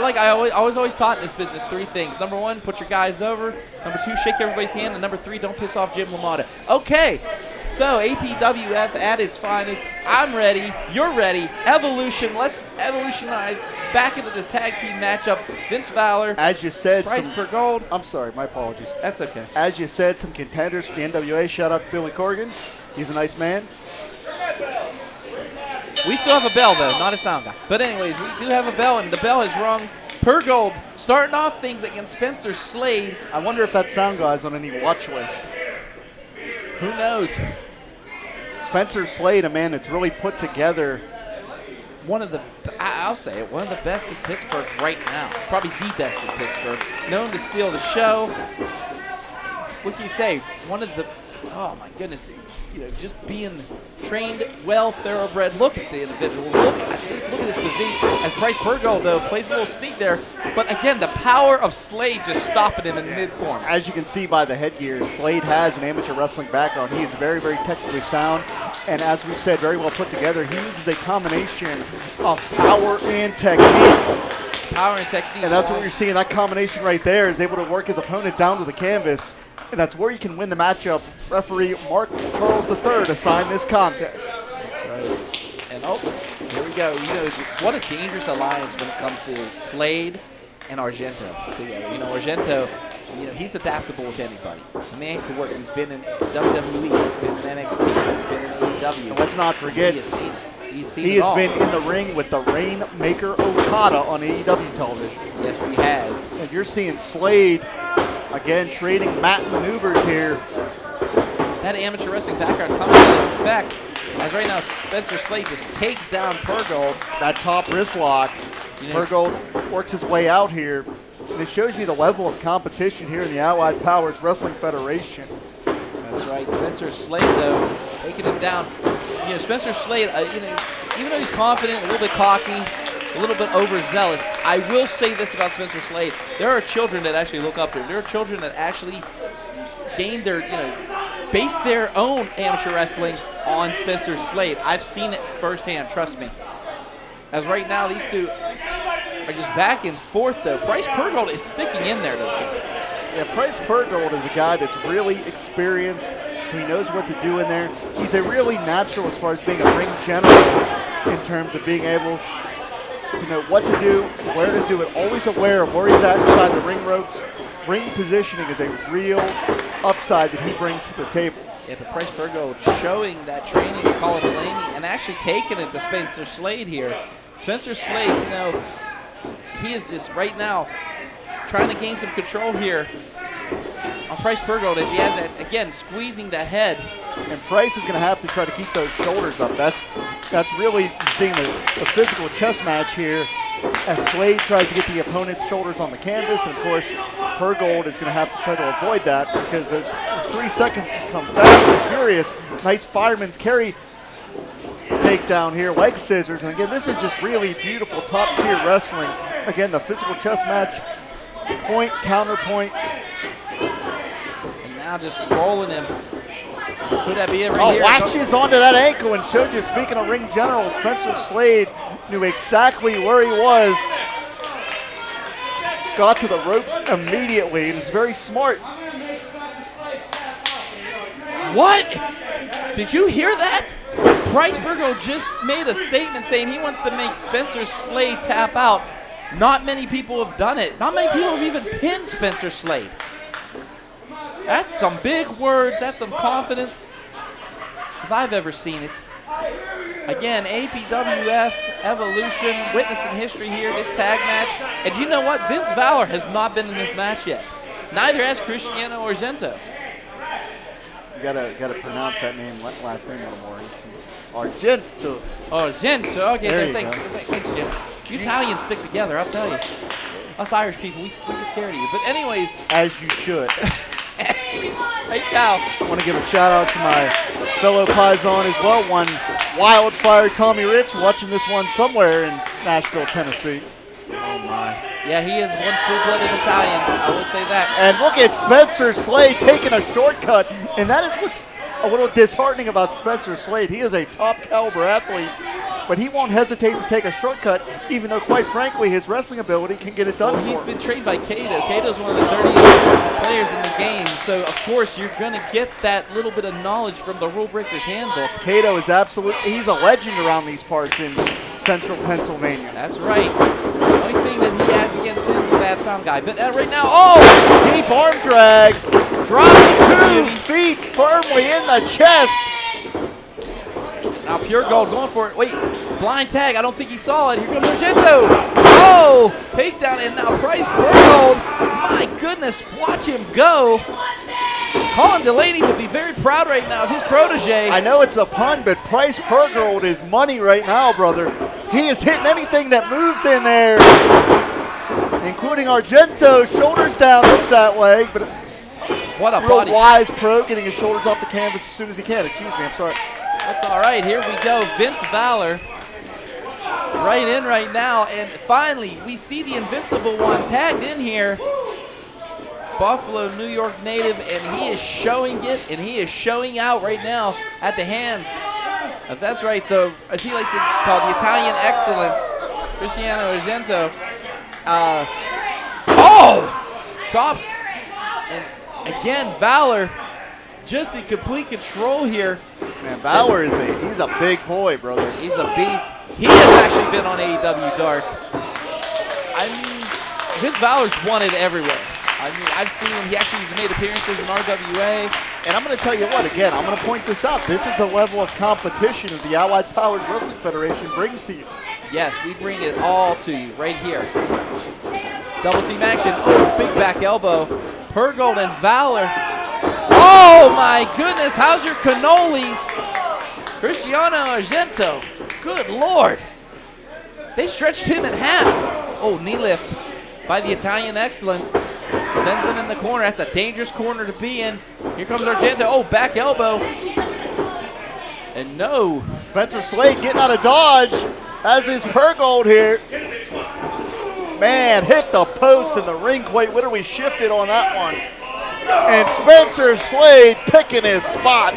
I always taught in this business 3 things. Number 1, put your guys over. Number 2, shake everybody's hand. And number 3, don't piss off Jim LaMotta. Okay, so APWF at its finest. I'm ready. You're ready. Evolution. Let's evolutionize back into this tag team matchup. Vince Valor. As you said, Price Purgold. I'm sorry, my apologies. That's okay. As you said, some contenders for the NWA. Shout out to Billy Corrigan. He's a nice man. We still have a bell, though, not a sound guy. But anyways, we do have a bell, and the bell has rung. Purgold starting off things against Spencer Slade. I wonder if that sound guy's on any watch list. Who knows? Spencer Slade, a man that's really put together. I'll say it, one of the best in Pittsburgh right now. Probably the best in Pittsburgh. Known to steal the show. What can you say? One of the, oh my goodness, just being trained, well, thoroughbred. Look at the individual. Look at his physique. As Price Purgold, though, plays a little sneak there. But again, the power of Slade just stopping him in mid-form. As you can see by the headgear, Slade has an amateur wrestling background. He is very, very technically sound. And as we've said, very well put together. He uses a combination of power and technique. Power and technique. And that's what you're seeing. That combination right there is able to work his opponent down to the canvas. And that's where you can win the matchup. Referee Mark Charles III assigned this contest. That's right. And here we go. What a dangerous alliance when it comes to Slade and Argento together. Argento, he's adaptable with anybody. The man can work. He's been in WWE. He's been in NXT. He's been in AEW. And let's not forget, he has seen it. He has been in the ring with the Rainmaker Okada on AEW television. Yes, he has. And you're seeing Slade, again, trading mat maneuvers here. That amateur wrestling background coming into effect. As right now, Spencer Slade just takes down Purgold. That top wrist lock. Purgold works his way out here. And it shows you the level of competition here in the Allied Powers Wrestling Federation. That's right. Spencer Slade, though, taking him down. Spencer Slade, even though he's confident, a little bit cocky, a little bit overzealous, I will say this about Spencer Slade. There are children that actually look up to him. There are children that actually based their own amateur wrestling on Spencer Slade. I've seen it firsthand, trust me. As right now, these two are just back and forth, though. Price Purgold is sticking in there, don't you? Yeah, Price Purgold is a guy that's really experienced, so he knows what to do in there. He's a really natural as far as being a ring general in terms of being able to know what to do, where to do it, always aware of where he's at inside the ring ropes. Ring positioning is a real upside that he brings to the table. Yeah, but Price Purgold showing that training to Colin Delaney and actually taking it to Spencer Slade here. Spencer Slade, he is just right now trying to gain some control here on Price Purgold as he has that, again, squeezing the head. And Price is going to have to try to keep those shoulders up. That's really seeing the physical chess match here as Slade tries to get the opponent's shoulders on the canvas. And, of course, Purgold is going to have to try to avoid that because those 3 seconds can come fast and furious. Nice fireman's carry takedown here, leg scissors. And, again, this is just really beautiful top-tier wrestling. Again, the physical chess match, point, counterpoint. And now just rolling him. Could that be it right here? Latches onto that ankle and showed you, speaking of ring general, Spencer Slade knew exactly where he was. Got to the ropes immediately. It was very smart. What? Did you hear that? Price Purgold just made a statement saying he wants to make Spencer Slade tap out. Not many people have done it. Not many people have even pinned Spencer Slade. That's some big words. That's some confidence, if I've ever seen it. Again, APWF Evolution, witnessing history here, this tag match. And you know what? Vince Valor has not been in this match yet. Neither has Cristiano Argento. You gotta pronounce that last name a little more. Argento. Argento. Okay, there thanks, Jim. You Italians stick together, I'll tell you. Us Irish people, we get scared of you. But anyways. As you should. Hey, pal. I want to give a shout out to my fellow Paisan as well. One Wildfire Tommy Rich watching this one somewhere in Nashville, Tennessee. Oh, my. Yeah, he is one full-blooded Italian. I will say that. And look at Spencer Slade taking a shortcut. And that is what's a little disheartening about Spencer Slade. He is a top-caliber athlete. but he won't hesitate to take a shortcut, even though, quite frankly, his wrestling ability can get it done Well, he's for been him. trained by Kato. Kato's one of the dirtiest players in the game, so of course you're going to get that little bit of knowledge from the Rule Breakers Handbook. Kato is he's a legend around these parts in central Pennsylvania. That's right. The only thing that he has against him is a bad sound guy. But right now, oh! Deep arm drag. Dropping 2 feet firmly in the chest. Now Purgold going for it. Wait, blind tag. I don't think he saw it. Here comes Argento. Oh, takedown. And now Price Purgold. My goodness, watch him go. Colin Delaney would be very proud right now of his protege. I know it's a pun, but Price Purgold is money right now, brother. He is hitting anything that moves in there, including Argento. Shoulders down, looks that way, but what a real body. wise pro, getting his shoulders off the canvas as soon as he can. Excuse me, I'm sorry. That's all right. Here we go. Vince Valor right in right now. And finally, we see the Invincible One tagged in here. Buffalo, New York native, and he is showing it, and he is showing out right now at the hands. If that's right, as he likes to call the Italian Excellence, Cristiano Argento. Chopped. And again, Valor just in complete control here. Man, Valor he's a big boy, brother. He's a beast. He has actually been on AEW Dark. I mean, Vince Valor's won it everywhere. I mean, I've seen him. He actually has made appearances in RWA. And I'm going to tell you what, again, I'm going to point this out. This is the level of competition that the Allied Powers Wrestling Federation brings to you. Yes, we bring it all to you right here. Double team action. Oh, big back elbow. Purgold and Valor. Oh, my goodness. How's your cannolis? Cristiano Argento. Good Lord. They stretched him in half. Oh, knee lift by the Italian Excellence. Sends him in the corner. That's a dangerous corner to be in. Here comes Argento. Oh, back elbow. And no. Spencer Slade getting out of dodge, as is Purgold here. Man, hit the post and the ring quite literally shifted on that one. And Spencer Slade picking his spot.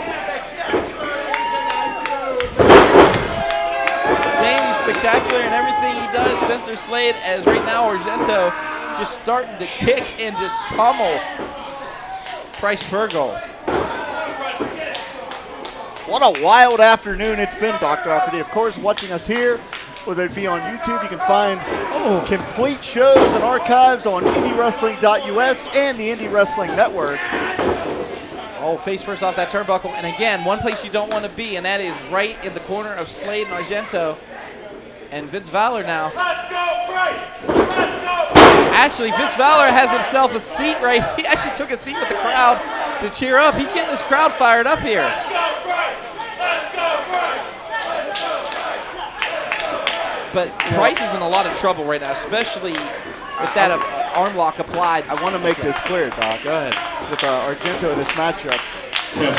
Same, he's spectacular in everything he does. Spencer Slade, as right now Argento just starting to kick and just pummel Price Purgold. What a wild afternoon it's been, Dr. Opportunity. Of course, watching us here, whether it be on YouTube, you can find complete shows and archives on IndyWrestling.us and the Indie Wrestling Network. Oh, face first off that turnbuckle. And again, one place you don't want to be, and that is right in the corner of Slade and Argento. And Vince Valor now. Let's go, Price! Let's go! Actually, Vince Valor has himself a seat right. He actually took a seat with the crowd to cheer up. He's getting his crowd fired up here. Let's go, Price! Let's go, Price! But Price is in a lot of trouble right now, especially with that arm lock applied. I want to make this clear, Doc. Go ahead. With Argento in this matchup.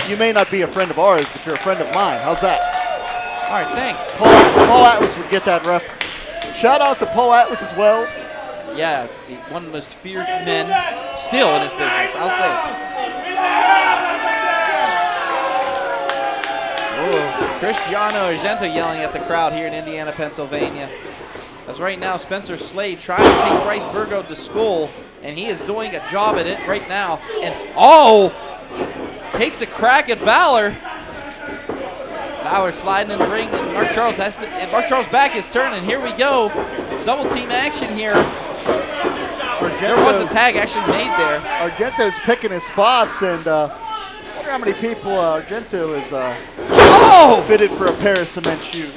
You may not be a friend of ours, but you're a friend of mine. How's that? All right, thanks. Paul Atlas would get that reference. Shout out to Paul Atlas as well. Yeah, one of the most feared men still in his business, I'll say it. Oh, Cristiano Argento yelling at the crowd here in Indiana, Pennsylvania. As right now, Spencer Slade trying to take Price Purgold to school, and he is doing a job at it right now. And takes a crack at Valor. Valor sliding in the ring, and Mark Charles back his turn, and here we go. Double team action here. There was a tag actually made there. Argento's picking his spots, and I wonder how many people Argento is fitted for a pair of cement shoes.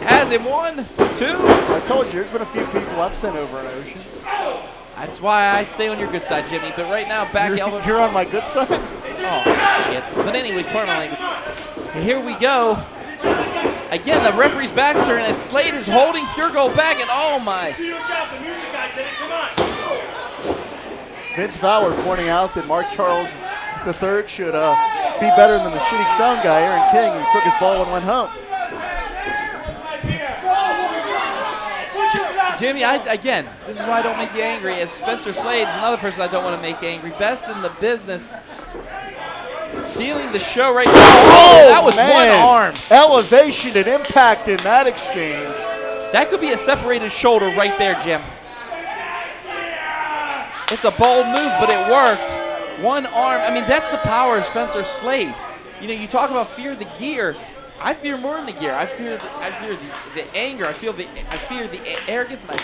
Has him 1, 2. I told you, there's been a few people I've sent over an ocean. That's why I stay on your good side, Jimmy. But right now, back elbow. You're on my good side? Oh, shit. But anyways, pardon my language. And here we go. Again, the referee's back's turn as Slade is holding Purgold back, and oh my. Vince Valor pointing out that Mark Charles III should be better than the shitty sound guy, Aaron King, who took his ball and went home. Jimmy, again, this is why I don't make you angry, as Spencer Slade is another person I don't want to make angry. Best in the business. Stealing the show right now. Oh, that was man. one arm. Elevation and impact in that exchange. That could be a separated shoulder right there, Jim. It's a bold move, but it worked. One arm. I mean, that's the power of Spencer Slade. You know, you talk about fear of the gear. I fear more than the gear. I fear the anger. I fear the arrogance, and I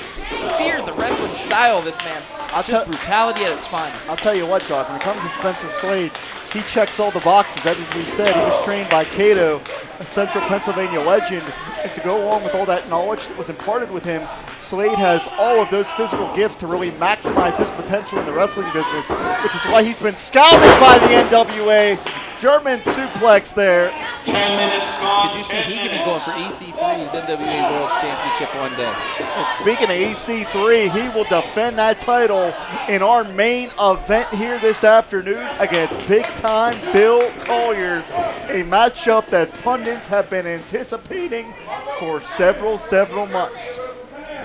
fear the wrestling style of this man. Just brutality at its finest. I'll tell you what, Doc, when it comes to Spencer Slade, he checks all the boxes. As we've said, he was trained by Cato, a Central Pennsylvania legend. And to go along with all that knowledge that was imparted with him, Slade has all of those physical gifts to really maximize his potential in the wrestling business, which is why he's been scouted by the NWA. German suplex there. 10 minutes gone. Did you see he could be going for EC3's NWA World Championship one day? And speaking of EC3, he will defend that title in our main event here this afternoon against big-time Bill Collier, a matchup that pundits have been anticipating for several months.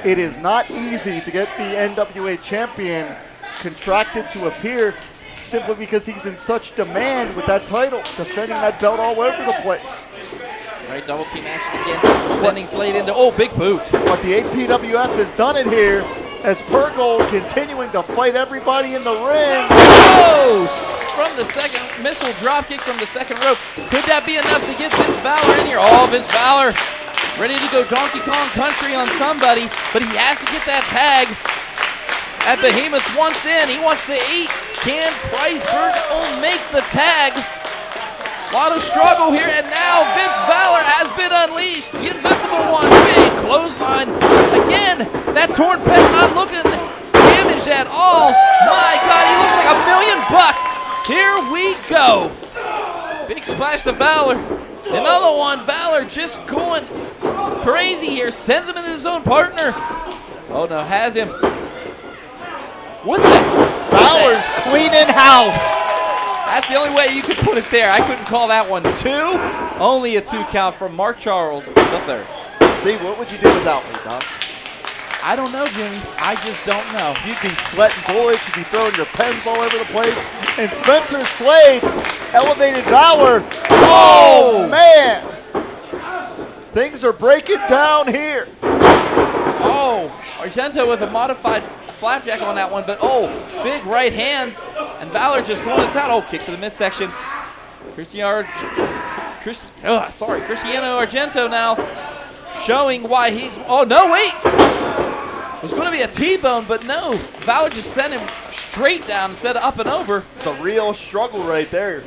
It is not easy to get the NWA champion contracted to appear simply because he's in such demand with that title, defending that belt all over the place. Right, double team action again, sending Slade into, big boot. But the APWF has done it here as Purgold continuing to fight everybody in the ring. Oh, from the second, missile drop kick from the second rope. Could that be enough to get Vince Valor in here? Oh, Vince Valor ready to go Donkey Kong Country on somebody, but he has to get that tag. At Behemoth wants in, he wants the 8. Can Price Purgold make the tag? A lot of struggle here, and now Vince Valor has been unleashed. The Invincible One, big clothesline. Again, that torn pec not looking damaged at all. My God, he looks like $1,000,000. Here we go. Big splash to Valor. Another one, Valor just going crazy here. Sends him into his own partner. Oh no, has him. What the? Valor's cleaning house. That's the only way you could put it there. I couldn't call that one 2. Only a 2 count from Mark Charles III. See, what would you do without me, Doc? I don't know, Jimmy. I just don't know. You'd be sweating bullets. You'd be throwing your pens all over the place. And Spencer Slade elevated Valor. Oh, man. Things are breaking down here. Oh, Argento with a modified flapjack on that one, but big right hands, and Valor just going to town. Kick to the midsection. Cristiano Argento now showing why he's, no, wait. It was going to be a T-bone, but no. Valor just sent him straight down instead of up and over. It's a real struggle right there.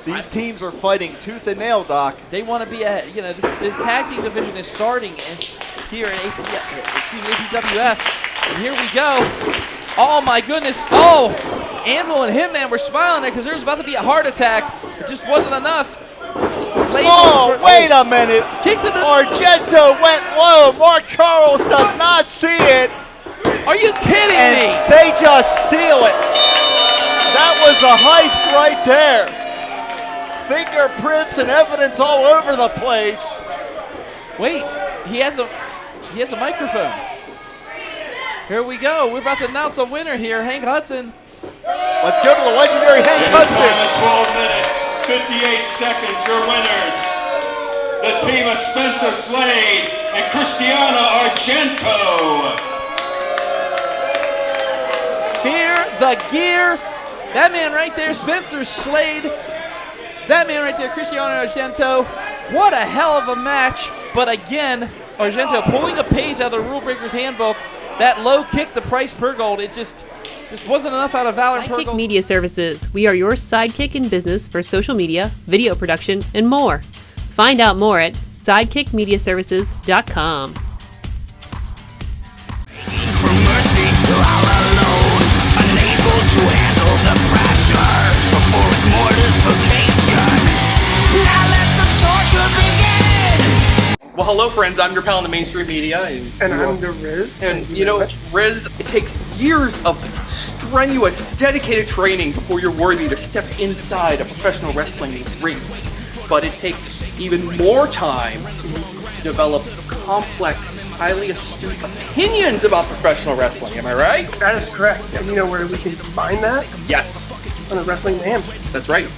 These teams are fighting tooth and nail, Doc. They want to be this tag team division is starting here at APWF. And here we go. Oh my goodness. Anvil and Hitman were smiling there because there was about to be a heart attack. It just wasn't enough. Slade wait a minute. Kick to the Argento went low. Mark Charles does not see it. Are you kidding me? They just steal it. That was a heist right there. Fingerprints and evidence all over the place. Wait, he has a microphone. Here we go. We're about to announce a winner here. Hank Hudson. Let's go to the legendary Hank Hudson. 12 minutes, 58 seconds, your winners. The team of Spencer Slade and Cristiano Argento. Fear the gear. That man right there, Spencer Slade. That man right there, Cristiano Argento. What a hell of a match. But again, Argento pulling a page out of the Rule Breakers handbook. That low kick to Price Purgold, it just wasn't enough out of Valor Purgold. Sidekick Media Services. We are your sidekick in business for social media, video production, and more. Find out more at sidekickmediaservices.com. For mercy, all alone, unable to handle the pressure of forced mortification. Now let the torture begin. Well, hello, friends. I'm your pal in the mainstream media. And I'm the Riz. And you know, Riz, it takes years of strenuous, dedicated training before you're worthy to step inside a professional wrestling ring. But it takes even more time to develop complex, highly astute opinions about professional wrestling. Am I right? That is correct. And you know where we can find that? Yes. On the Wrestling Mayhem. That's right.